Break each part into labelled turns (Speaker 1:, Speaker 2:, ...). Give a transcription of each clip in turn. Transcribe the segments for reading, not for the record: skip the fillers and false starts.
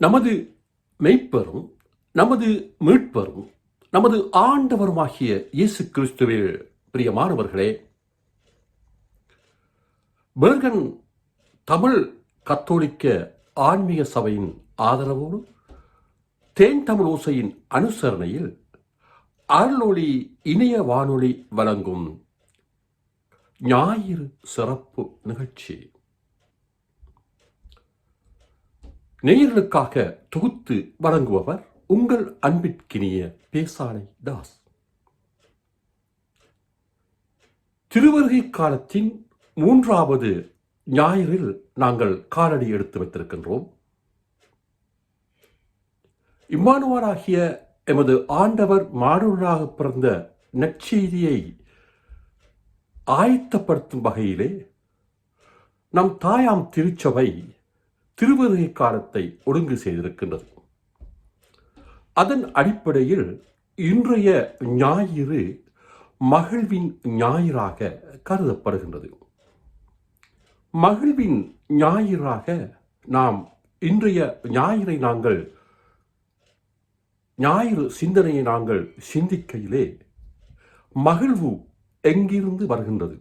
Speaker 1: நமது மெய்ப்பரும் நமது மீட்பரும் நமது ஆண்டவருமாகிய இயேசு கிறிஸ்துவில் பிரியமானவர்களே, பெர்கன் தமிழ் கத்தோலிக்க ஆன்மீக சபையின் ஆதரவோடு தேன் தமிழ் ஓசையின் அனுசரணையில் அருளொளி இணைய வானொலி வழங்கும் ஞாயிறு சிறப்பு நிகழ்ச்சி நேயர்களுக்காக தொகுத்து வழங்குபவர் உங்கள் அன்பிற்கினிய பேசாலை தாஸ். திருவருகை காலத்தின் 3வது ஞாயிறில் நாங்கள் காலடி எடுத்து வைத்திருக்கின்றோம். இம்மானுவராகிய எமது ஆண்டவர் மானுடராக பிறந்த நற்செய்தியை ஆயத்தப்படுத்தும் வகையிலே நம் தாயாம் திருச்சபை திருவருகை காலத்தை ஒழுங்கு செய்திருக்கின்றது. அதன் அடிப்படையில் இன்றைய ஞாயிறு மகிழ்வின் ஞாயிறாக கருதப்படுகின்றது. மகிழ்வின் ஞாயிறாக நாம் இன்றைய ஞாயிறு சிந்தனையை நாங்கள் சிந்திக்கையிலே மகிழ்வு எங்கிருந்து வருகின்றது?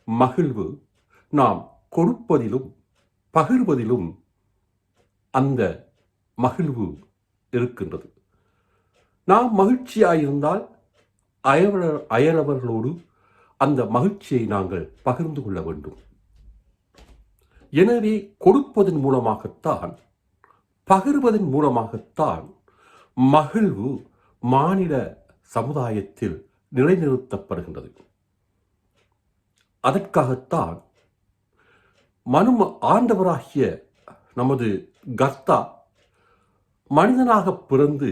Speaker 1: மகிழ்வு நாம் கொடுப்பதிலும் பகிர்வதிலும் அந்த மகிழ்வு இருக்கின்றது. நாம் மகிழ்ச்சியாயிருந்தால் அயலவர்களோடு அந்த மகிழ்ச்சியை நாங்கள் பகிர்ந்து கொள்ள வேண்டும். எனவே கொடுப்பதன் மூலமாகத்தான், பகிர்வதன் மூலமாகத்தான் மகிழ்வு மானிட சமுதாயத்தில் நிலைநிறுத்தப்படுகின்றது. அதற்காகத்தான் ஆண்டவராகிய நமது கர்த்தா மனிதனாக பிறந்து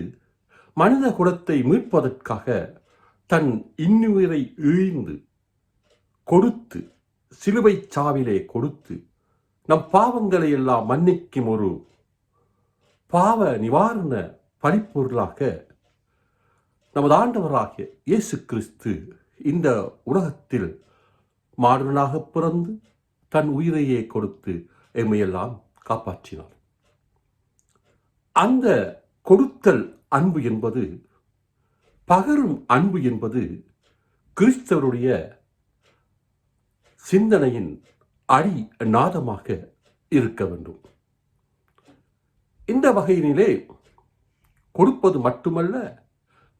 Speaker 1: மனித குலத்தை மீட்பதற்காக தன் இன்னுயிரை ஈழ்ந்து கொடுத்து, சிலுவை சாவிலே கொடுத்து நம் பாவங்களை எல்லாம் மன்னிக்கும் ஒரு பாவ நிவாரண பரிபொருளாக நமது ஆண்டவராகிய இயேசு கிறிஸ்து இந்த உலகத்தில் மானுடனாக பிறந்து தன் உயிரையே கொடுத்து எம்மையெல்லாம் காப்பாற்றினார். அந்த கொடுத்தல் அன்பு என்பது, பகரும் அன்பு என்பது கிறிஸ்தவருடைய சிந்தனையின் அடி நாதமாக இருக்க வேண்டும். இந்த வகையினிலே கொடுப்பது மட்டுமல்ல,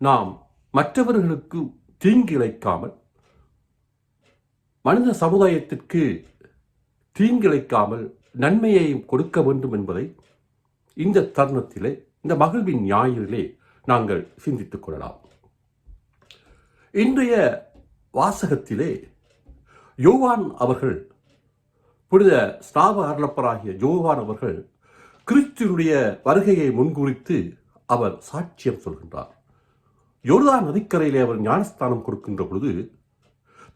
Speaker 1: நாம் மற்றவர்களுக்கு தீங்கு இழைக்காமல், மனித சமுதாயத்திற்கு தீங்கிழைக்காமல் நன்மையை கொடுக்க வேண்டும் என்பதை இந்த தருணத்திலே, இந்த மகிழ்வின் ஞாயிறிலே நாங்கள் சிந்தித்துக் கொள்ளலாம். இன்றைய வாசகத்திலே யோவான் அவர்கள், புனித ஸ்நாப அருளப்பராகிய யோவான் அவர்கள் கிறிஸ்துவினுடைய வருகையை முன்குறித்து அவர் சாட்சியம் சொல்கின்றார். யோர்தான் நதிக்கரையிலே அவர் ஞானஸ்தானம் கொடுக்கின்ற பொழுது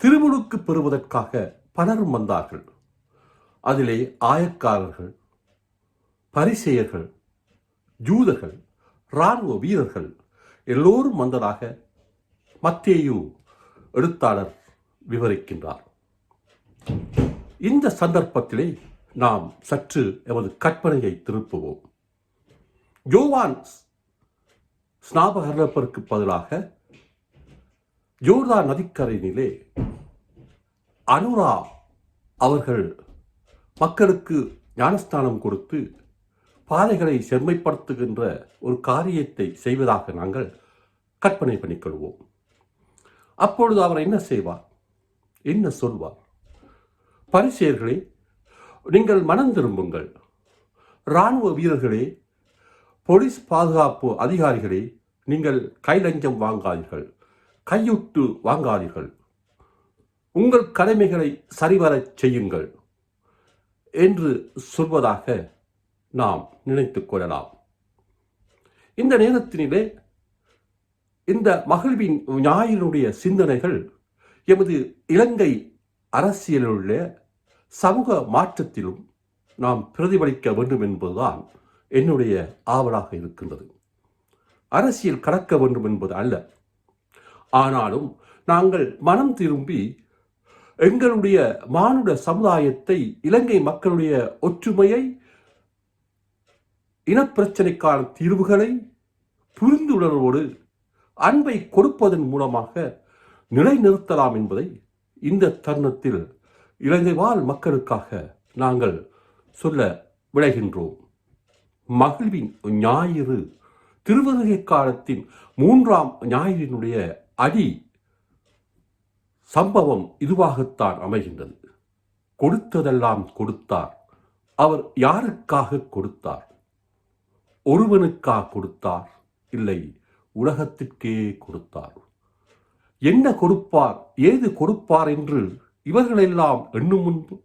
Speaker 1: திருமுழுக்கு பெறுவதற்காக பலரும் வந்தார்கள். அதிலே ஆயக்காரர்கள், பரிசேயர்கள், யூதர்கள், இராணுவ வீரர்கள் எல்லோரும் வந்ததாக மத்தேயு எழுத்தாளர் விவரிக்கின்றார். இந்த சந்தர்ப்பத்திலே நாம் சற்று எமது கற்பனையை திருப்புவோம். யோவான் ஸ்நாபகருக்கு பதிலாக யோர்தான் நதிக்கரையிலே அனுரா அவர்கள் மக்களுக்கு ஞானஸ்தானம் கொடுத்து பாதைகளை செம்மைப்படுத்துகின்ற ஒரு காரியத்தை செய்வதாக நாங்கள் கற்பனை பண்ணிக்கொள்வோம். அப்பொழுது அவர் என்ன செய்வார், என்ன சொல்வார்? பரிசேயர்களே, நீங்கள் மனம் திரும்புங்கள். இராணுவ வீரர்களே, போலீஸ் பாதுகாப்பு அதிகாரிகளே, நீங்கள் கைலஞ்சம் வாங்காதீர்கள், கையூட்டு வாங்காதீர்கள், உங்கள் கடமைகளை சரிவரச் செய்யுங்கள் என்று சொல்வதாக நாம் நினைத்துக் கொள்ளலாம். இந்த நேரத்தினிலே இந்த மகிழ்வின் ஞாயிறுடைய சிந்தனைகள் எமது இலங்கை அரசியலில் உள்ள சமூக மாற்றத்திலும் நாம் பிரதிபலிக்க வேண்டும் என்பதுதான் என்னுடைய ஆவலாக இருக்கின்றது. அரசியல் கடக்க வேண்டும் என்பது அல்ல. ஆனாலும் நாங்கள் மனம் திரும்பி எங்களுடைய மானுட சமுதாயத்தை, இலங்கை மக்களுடைய ஒற்றுமையை இனப்பிரச்சனைக்கான தீர்வுகளை புரிந்துணர்வோடு அன்பை கொடுப்பதன் மூலமாக நிலைநிறுத்தலாம் என்பதை இந்த தருணத்தில் இலங்கை வாழ் மக்களுக்காக நாங்கள் சொல்ல விளைகின்றோம். மகிழ்வின் ஞாயிறு திருவருகை காலத்தின் 3ஆம் ஞாயிறினுடைய அடி சம்பவம் இதுவாகத்தான் அமைகின்றது. கொடுத்ததெல்லாம் கொடுத்தார். அவர் யாருக்காக கொடுத்தார்? ஒருவனுக்காக கொடுத்தார்? இல்லை, உலகத்திற்கே கொடுத்தார். என்ன கொடுப்பார், ஏது கொடுப்பார் என்று இவர்களெல்லாம் எண்ணும் முன்பு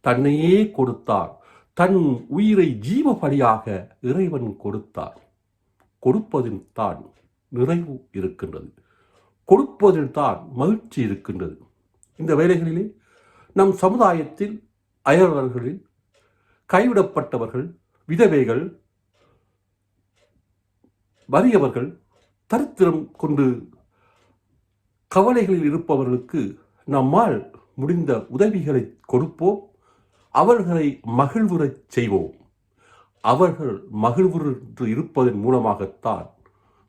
Speaker 1: தன்னையே கொடுத்தார். தன் உயிரை ஜீவ பலியாக இறைவன் கொடுத்தார். கொடுப்பதில் தான் நிறைவு இருக்கின்றது. கொடுப்பதில் தான் மகிழ்ச்சி இருக்கின்றது. இந்த வேளைகளிலே நம் சமுதாயத்தில் அயலவர்களில் கைவிடப்பட்டவர்கள், விதவைகள், வறியவர்கள், தரித்திரம் கொண்டு கவலைகளில் இருப்பவர்களுக்கு நம்மால் முடிந்த உதவிகளை கொடுப்போம். அவர்களை மகிழ்வுறச் செய்வோம். அவர்கள் மகிழ்வுற்று இருப்பதன் மூலமாகத்தான்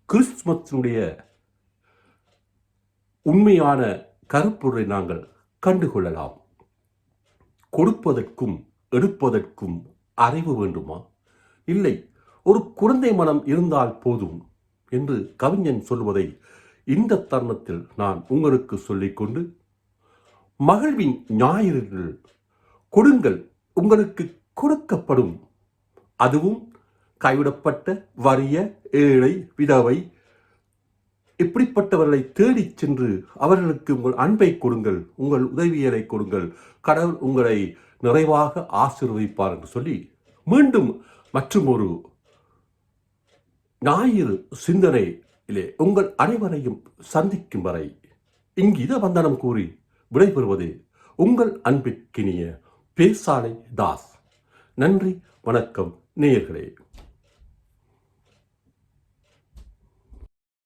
Speaker 1: கிறிஸ்துமஸினுடைய உண்மையான கருப்பொருளை நாங்கள் கண்டுகொள்ளலாம். கொடுப்பதற்கும் எடுப்பதற்கும் அறிவு வேண்டுமா? இல்லை, ஒரு குழந்தை மனம் இருந்தால் போதும் என்று கவிஞன் சொல்வதை இந்த தருணத்தில் நான் உங்களுக்கு சொல்லிக்கொண்டு, மகிழ்வின் ஞாயிறில் கொடுங்கள், உங்களுக்கு கொடுக்கப்படும். அதுவும் கைவிடப்பட்ட, வறிய, ஏழை, விதவை இப்படிப்பட்டவர்களை தேடிச் சென்று அவர்களுக்கு உங்கள் அன்பை கொடுங்கள், உங்கள் உதவியலை கொடுங்கள். கடவுள் உங்களை நிறைவாக ஆசீர்வதிப்பார் என்று சொல்லி மீண்டும் மற்றும் ஒரு ஞாயிறு சிந்தனையிலே உங்கள் அனைவரையும் சந்திக்கும் வரை இங்கித வந்தனம் கூறி விடைபெறுவது உங்கள் அன்பிற்கினிய பேசாலை தாஸ். நன்றி, வணக்கம் நேயர்களே.